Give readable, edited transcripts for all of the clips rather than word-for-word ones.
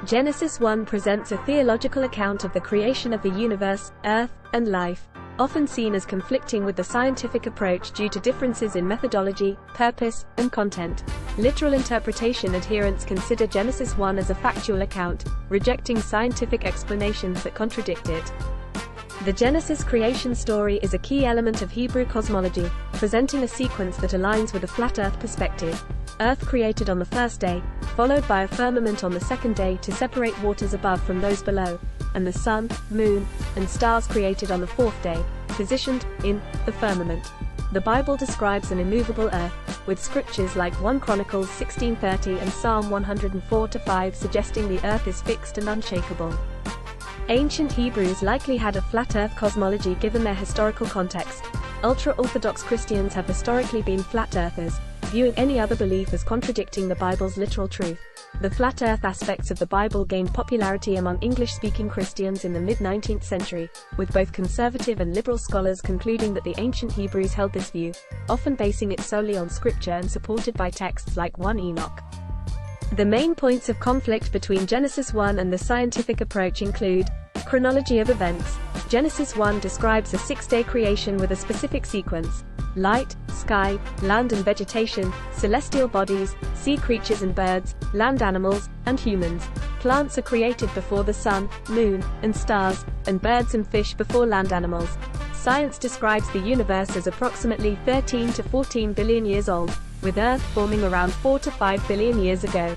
Genesis 1 presents a theological account of the creation of the universe, earth, and life, often seen as conflicting with the scientific approach due to differences in methodology, purpose, and content. Literal interpretation adherents consider Genesis 1 as a factual account, rejecting scientific explanations that contradict it. The Genesis creation story is a key element of Hebrew cosmology, presenting a sequence that aligns with a flat Earth perspective. Earth created on the first day, followed by a firmament on the second day to separate waters above from those below, and the sun, moon, and stars created on the fourth day, positioned in the firmament. The Bible describes an immovable Earth, with scriptures like 1 Chronicles 16:30 and Psalm 104:5 suggesting the Earth is fixed and unshakable. Ancient Hebrews likely had a flat Earth cosmology given their historical context. Ultra-Orthodox Christians have historically been flat earthers, viewing any other belief as contradicting the Bible's literal truth. The flat Earth aspects of the Bible gained popularity among English-speaking Christians in the mid-19th century, with both conservative and liberal scholars concluding that the ancient Hebrews held this view, often basing it solely on scripture and supported by texts like 1 Enoch. The main points of conflict between Genesis 1 and the scientific approach include: chronology of events. Genesis 1 describes a 6-day creation with a specific sequence: light, sky, land and vegetation, celestial bodies, sea creatures and birds, land animals, and humans. Plants are created before the sun, moon, and stars, and birds and fish before land animals. Science describes the universe as approximately 13 to 14 billion years old, with Earth forming around 4 to 5 billion years ago.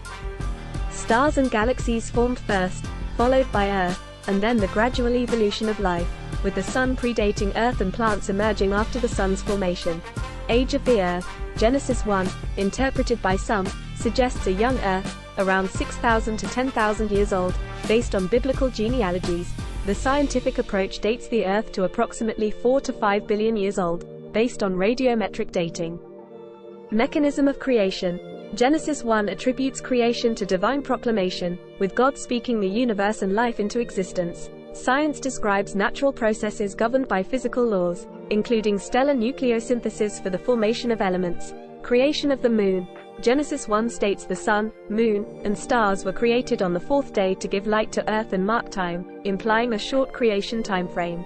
Stars and galaxies formed first, followed by Earth, and then the gradual evolution of life, with the sun predating Earth and plants emerging after the sun's formation. Age of the Earth. Genesis 1, interpreted by some, suggests a young Earth, around 6,000 to 10,000 years old, based on biblical genealogies. The scientific approach dates the Earth to approximately 4 to 5 billion years old, based on radiometric dating. Mechanism of creation. Genesis 1 attributes creation to divine proclamation, with God speaking the universe and life into existence. Science describes natural processes governed by physical laws, including stellar nucleosynthesis for the formation of elements. Creation of the moon. Genesis 1 states the sun, moon, and stars were created on the fourth day to give light to Earth and mark time, implying a short creation timeframe.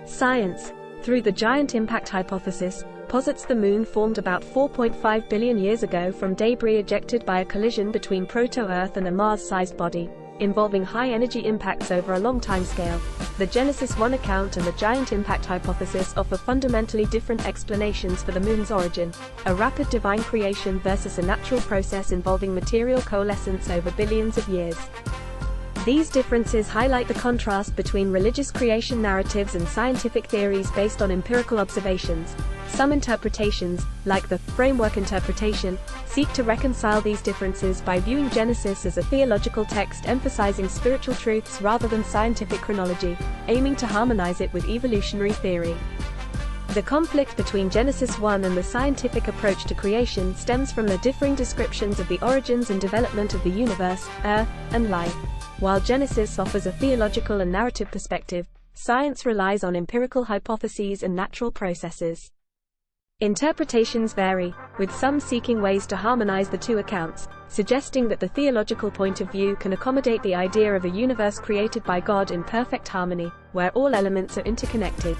Science, through the giant impact hypothesis, posits the moon formed about 4.5 billion years ago from debris ejected by a collision between proto-earth and a Mars-sized body, involving high-energy impacts over a long timescale. The Genesis 1 account and the giant impact hypothesis offer fundamentally different explanations for the moon's origin: a rapid divine creation versus a natural process involving material coalescence over billions of years. These differences highlight the contrast between religious creation narratives and scientific theories based on empirical observations. Some interpretations, like the framework interpretation, seek to reconcile these differences by viewing Genesis as a theological text emphasizing spiritual truths rather than scientific chronology, aiming to harmonize it with evolutionary theory. The conflict between Genesis 1 and the scientific approach to creation stems from the differing descriptions of the origins and development of the universe, Earth, and life. While Genesis offers a theological and narrative perspective, science relies on empirical hypotheses and natural processes. Interpretations vary, with some seeking ways to harmonize the two accounts, suggesting that the theological point of view can accommodate the idea of a universe created by God in perfect harmony, where all elements are interconnected.